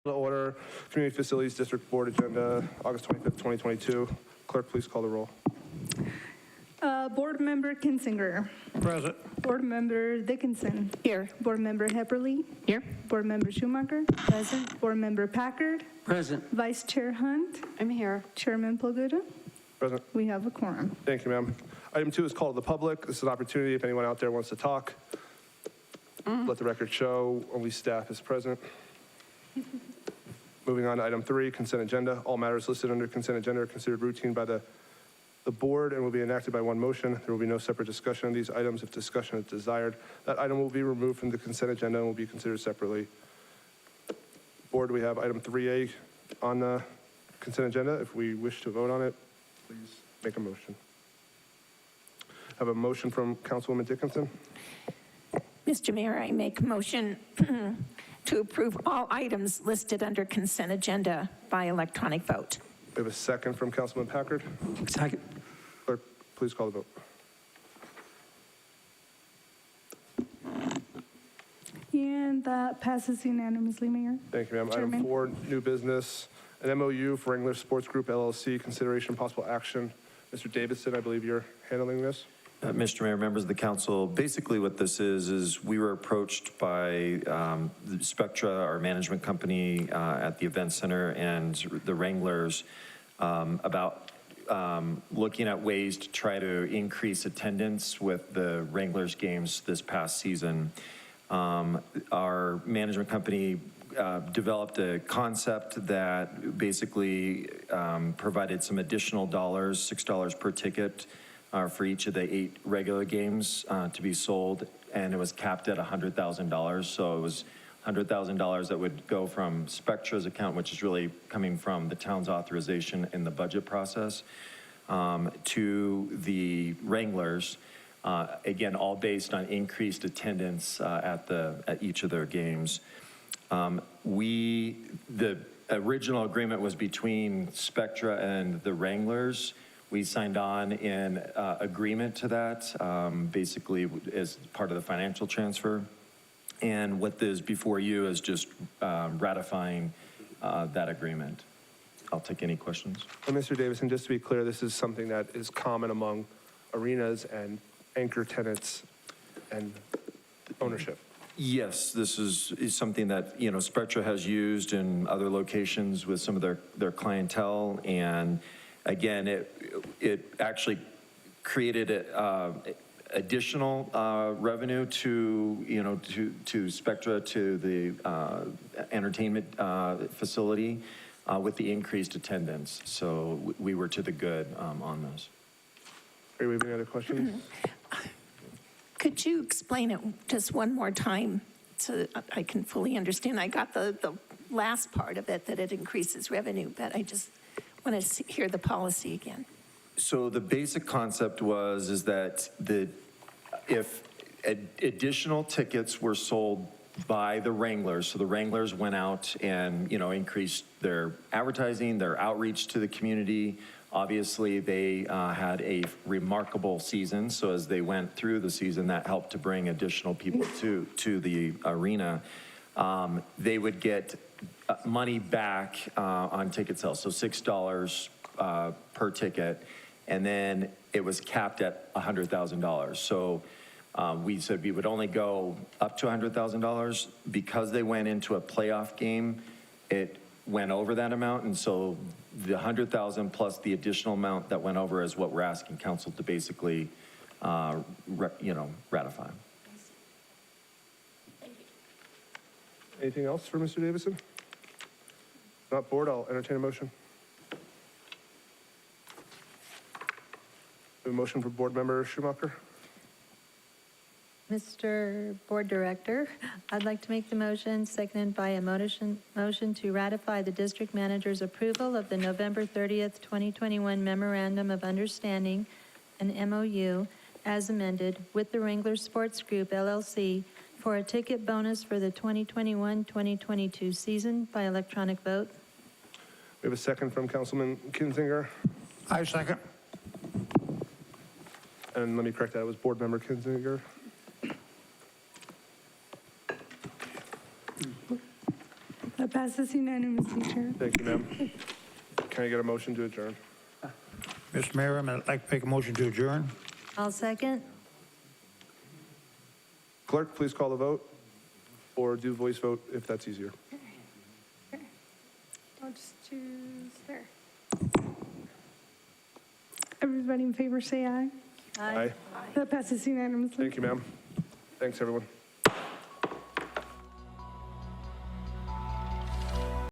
To order, Community Facilities District Board Agenda, August 25th, 2022. Clerk, please call the roll. Board Member Kinzinger. Present. Board Member Dickinson. Here. Board Member Hepperly. Here. Board Member Schumacher. Present. Board Member Packard. Present. Vice Chair Hunt. I'm here. Chairman Plaguta. Present. We have a quorum. Thank you, ma'am. Item 2 is call to the public. This is an opportunity if anyone out there wants to talk. Let the record show only staff is present. Moving on to item 3, consent agenda. All matters listed under consent agenda are considered routine by the board and will be enacted by one motion. There will be no separate discussion of these items. If discussion is desired, that item will be removed from the consent agenda and will be considered separately. Board, we have item 3A on the consent agenda. If we wish to vote on it, please make a motion. Have a motion from Councilwoman Dickinson. Mr. Mayor, I make a motion to approve all items listed under consent agenda by electronic vote. We have a second from Councilman Packard. Second. Clerk, please call the vote. And that passes unanimously, Mayor. Thank you, ma'am. Chairman. Item 4, new business, an MOU for Wrangler Sports Group LLC, consideration possible action. Mr. Davidson, I believe you're handling this. Mr. Mayor, members of the council, basically what this is we were approached by Spectra, our management company at the event center, and the Wranglers about looking at ways to try to increase attendance with the Wranglers games this past season. Our management company developed a concept that basically provided some additional dollars, $6 per ticket, for each of the 8 regular games to be sold, and it was capped at $100,000. So it was $100,000 that would go from Spectra's account, which is really coming from the town's authorization in the budget process, to the Wranglers. Again, all based on increased attendance at each of their games. The original agreement was between Spectra and the Wranglers. We signed on in agreement to that, basically as part of the financial transfer. And what is before you is just ratifying that agreement. I'll take any questions. And Mr. Davidson, just to be clear, this is something that is common among arenas and anchor tenants and ownership. Yes, this is something that, Spectra has used in other locations with some of their clientele. And again, it actually created additional revenue to Spectra, to the entertainment facility with the increased attendance. So we were to the good on those. Are we have any other questions? Could you explain it just one more time so that I can fully understand? I got the last part of it, that it increases revenue, but I just want to hear the policy again. So the basic concept is that if additional tickets were sold by the Wranglers, so the Wranglers went out and increased their advertising, their outreach to the community. Obviously, they had a remarkable season. So as they went through the season, that helped to bring additional people to the arena. They would get money back on ticket sales, so $6 per ticket, and then it was capped at $100,000. So we said we would only go up to $100,000. Because they went into a playoff game, it went over that amount, and so the $100,000 plus the additional amount that went over is what we're asking council to basically, ratify. Anything else for Mr. Davidson? Not board, I'll entertain a motion. We have a motion for Board Member Schumacher. Mr. Board Director, I'd like to make the motion, seconded by a motion to ratify the district manager's approval of the November 30th, 2021 Memorandum of Understanding, an MOU, as amended with the Wrangler Sports Group, LLC, for a ticket bonus for the 2021-2022 season by electronic vote. We have a second from Councilman Kinzinger. I second. And let me correct that, it was Board Member Kinzinger. That passes unanimously, Chair. Thank you, ma'am. Can I get a motion to adjourn? Mr. Mayor, I'd like to make a motion to adjourn. I'll second. Clerk, please call the vote, or do voice vote if that's easier. I'll just choose there. Everybody in favor, say aye. Aye. That passes unanimously. Thank you, ma'am. Thanks, everyone.